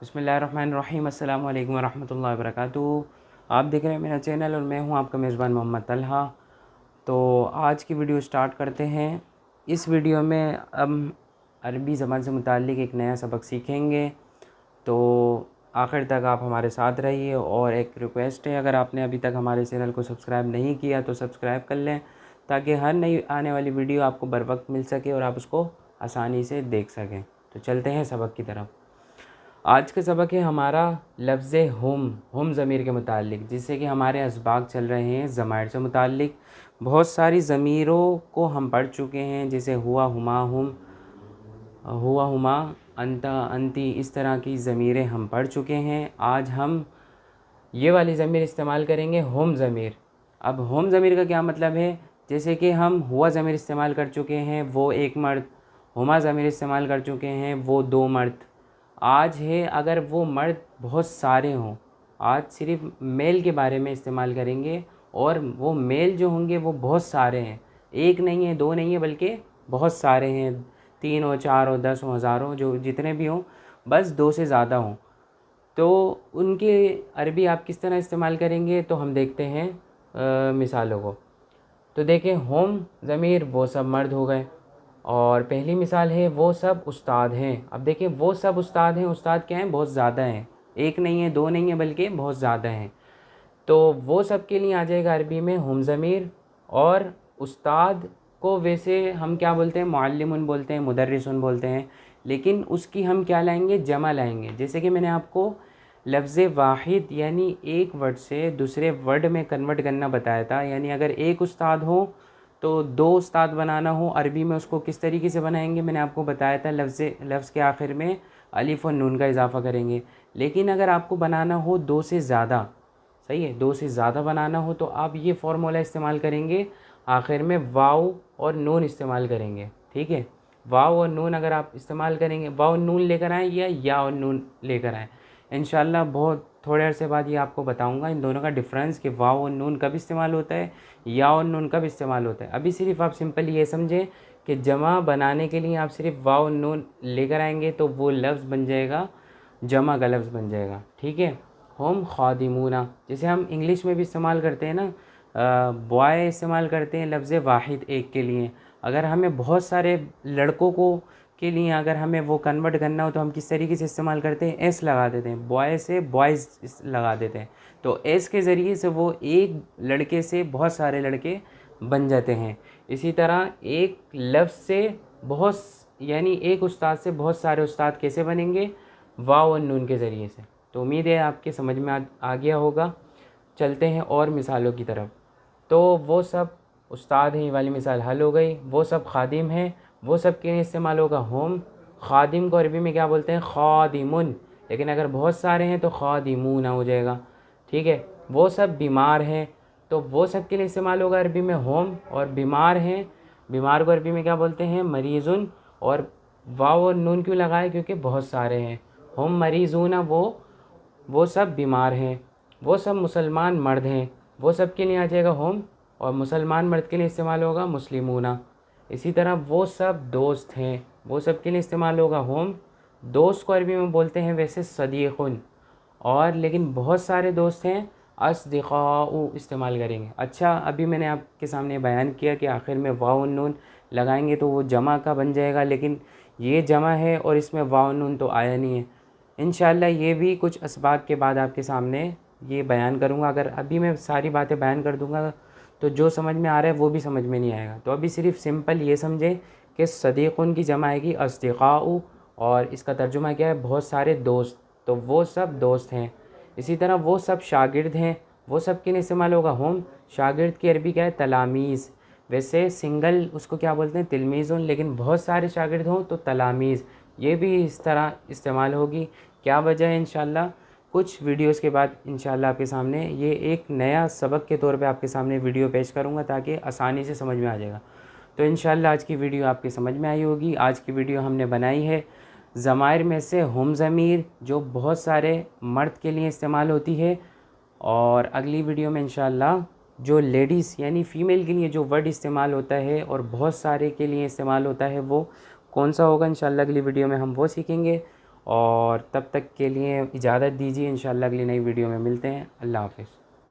बिस्मिल्लाहिर्रहमानिर्रहीम अस्सलाम वालेकुम वरहमतुल्लाहि वबरकातुहू। आप देख रहे हैं मेरा चैनल और मैं हूं आपका मेज़बान मोहम्मद तलहा। तो आज की वीडियो स्टार्ट करते हैं। इस वीडियो में हम अरबी ज़बान से मुताल्लिक़ एक नया सबक सीखेंगे, तो आखिर तक आप हमारे साथ रहिए। और एक रिक्वेस्ट है, अगर आपने अभी तक हमारे चैनल को सब्सक्राइब नहीं किया तो सब्सक्राइब कर लें, ताकि हर नई आने वाली वीडियो आपको बर वक्त मिल सके और आप उसको आसानी से देख सकें। तो चलते हैं सबक की तरफ। आज का सबक है हमारा लफ्ज़ हम ज़मीर के मुतालिक, जिससे कि हमारे असबाक चल रहे हैं ज़माइर से मुतालिक। बहुत सारी ज़मीरों को हम पढ़ चुके हैं, जैसे हुआ, हुमा, हुआ, हुमा, अंता, अंती, इस तरह की ज़मीरें हम पढ़ चुके हैं। आज हम ये वाली ज़मीर इस्तेमाल करेंगे, हम ज़मीर। अब हम ज़मीर का क्या मतलब है? जैसे कि हम हुआ ज़मीर इस्तेमाल कर चुके हैं, वो एक मर्द। हुमा ज़मीर इस्तेमाल कर चुके हैं, वो दो मर्द। आज है अगर वो मर्द बहुत सारे हों, आज सिर्फ मेल के बारे में इस्तेमाल करेंगे, और वो मेल जो होंगे वो बहुत सारे हैं, एक नहीं है, दो नहीं है, बल्कि बहुत सारे हैं। 3 हो, 4 हो, 10 हो, हज़ार हो, जो जितने भी हों, बस 2 से ज़्यादा हों, तो उनके अरबी आप किस तरह इस्तेमाल करेंगे, तो हम देखते हैं मिसालों को। तो देखें, होम ज़मीर वो सब मर्द हो गए, और पहली मिसाल है वो सब उस्ताद हैं। अब देखिए, वो सब उस्ताद हैं, उस्ताद क्या हैं? बहुत ज़्यादा हैं, एक नहीं है, दो नहीं है, बल्कि बहुत ज़्यादा हैं। तो वो सब के लिए आ जाएगा अरबी में हम ज़मीर। और उस्ताद को वैसे हम क्या बोलते हैं? मुअल्लिमुन बोलते हैं, मुदर्रिसुन बोलते हैं, लेकिन उसकी हम क्या लाएंगे? जमा लाएंगे। जैसे कि मैंने आपको लफ्ज़ वाहिद यानी एक वर्ड से दूसरे वर्ड में कन्वर्ट करना बताया था। यानी अगर एक उस्ताद हो तो दो उस्ताद बनाना हो, अरबी में उसको किस तरीके से बनाएंगे मैंने आपको बताया था। लफ्ज़ के आखिर में अलिफ और नून का इजाफ़ा करेंगे। लेकिन अगर आपको बनाना हो दो से ज़्यादा, सही है, दो से ज़्यादा बनाना हो, तो आप ये फार्मूला इस्तेमाल करेंगे, आखिर में वाव और नून इस्तेमाल करेंगे। ठीक है, वाव और नून अगर आप इस्तेमाल करेंगे, वाव और नून लेकर आएँ या और नून लेकर आएँ, इंशाल्लाह बहुत थोड़े अरसे बाद ये आपको बताऊंगा इन दोनों का डिफरेंस, कि वाव और नून कब इस्तेमाल होता है, या और नून कब इस्तेमाल होता है। अभी सिर्फ आप सिंपल ये समझें कि जमा बनाने के लिए आप सिर्फ वाव और नून लेकर आएंगे, तो वो लफ्ज़ बन जाएगा, जमा का लफ्ज़ बन जाएगा। ठीक है, हम खादिमूना, जैसे हम इंग्लिश में भी इस्तेमाल करते हैं ना, बॉय इस्तेमाल करते हैं लफ्ज़ वाहिद एक के लिए। अगर हमें बहुत सारे लड़कों को के लिए अगर हमें वो कन्वर्ट करना हो, तो हम किस तरीके से इस्तेमाल करते हैं? एस लगा देते हैं, बॉय से बॉयज़ लगा देते हैं। तो एस के ज़रिए से वो एक लड़के से बहुत सारे लड़के बन जाते हैं। इसी तरह एक लफ्ज़ से बहुत, यानी एक उस्ताद से बहुत सारे उस्ताद कैसे बनेंगे? वाव और नून के ज़रिए से। तो उम्मीद है आपके समझ में आ गया होगा। चलते हैं और मिसालों की तरफ। तो वो सब उस्ताद हैं, ये वाली मिसाल हल हो गई। वो सब खादिम हैं, वो सब के लिए इस्तेमाल होगा होम। खादिम को अरबी में क्या बोलते हैं? खादिमुन। लेकिन अगर बहुत सारे हैं तो खादिमूना हो जाएगा। ठीक है, वो सब बीमार हैं, तो वो सब के लिए इस्तेमाल होगा अरबी में होम। और बीमार हैं, बीमार को अरबी में क्या बोलते हैं? मरीज़ुन। और वाव और नून क्यों लगाए? क्योंकि बहुत सारे हैं। हम मरीज़ूना, वो सब बीमार हैं। वो सब मुसलमान मर्द हैं, वो सब के लिए आ जाएगा होम। और मुसलमान मर्द के लिए इस्तेमाल होगा मुस्लिमूना। इसी तरह वो सब दोस्त हैं, वो सब के लिए इस्तेमाल होगा होम। दोस्त को अरबी में बोलते हैं वैसे सदीक़ुन, और लेकिन बहुत सारे दोस्त हैं, अस्दिक़ाउ इस्तेमाल करेंगे। अच्छा, अभी मैंने आपके सामने बयान किया कि आखिर में वाव नून लगाएंगे तो वो जमा का बन जाएगा, लेकिन ये जमा है और इसमें वाव नून तो आया नहीं है। इंशाल्लाह ये भी कुछ असबाब के बाद आपके सामने ये बयान करूँगा। अगर अभी मैं सारी बातें बयान कर दूँगा तो जो समझ में आ रहा है वो भी समझ में नहीं आएगा। तो अभी सिर्फ सिंपल ये समझें कि सदीक़ुन की जमा आएगी अस्दिक़ाउ, और इसका तर्जुमा क्या है? बहुत सारे दोस्त। तो वो सब दोस्त हैं। इसी तरह वो सब शागिर्द हैं, वो सब के लिए इस्तेमाल होगा होम। शागिर्द की अरबी क्या है? तलामीज़। वैसे सिंगल उसको क्या बोलते हैं? तिलमीज़ुन, लेकिन बहुत सारे शागिर्द हों तो तलामीज़। ये भी इस तरह इस्तेमाल होगी। क्या वजह है? इंशाल्लाह कुछ वीडियोस के बाद इंशाल्लाह आपके सामने ये एक नया सबक के तौर पे आपके सामने वीडियो पेश करूँगा, ताकि आसानी से समझ में आ जाएगा। तो इंशाल्लाह आज की वीडियो आपकी समझ में आई होगी। आज की वीडियो हमने बनाई है ज़माइर में से हम ज़मीर, जो बहुत सारे मर्द के लिए इस्तेमाल होती है। और अगली वीडियो में इंशाल्लाह जो लेडीज़ यानी फ़ीमेल के लिए जो वर्ड इस्तेमाल होता है और बहुत सारे के लिए इस्तेमाल होता है, वो कौन सा होगा, इंशाल्लाह अगली वीडियो में हम वो सीखेंगे। और तब तक के लिए इजाज़त दीजिए, इंशाल्लाह अगली नई वीडियो में मिलते हैं। अल्लाह हाफ़िज़।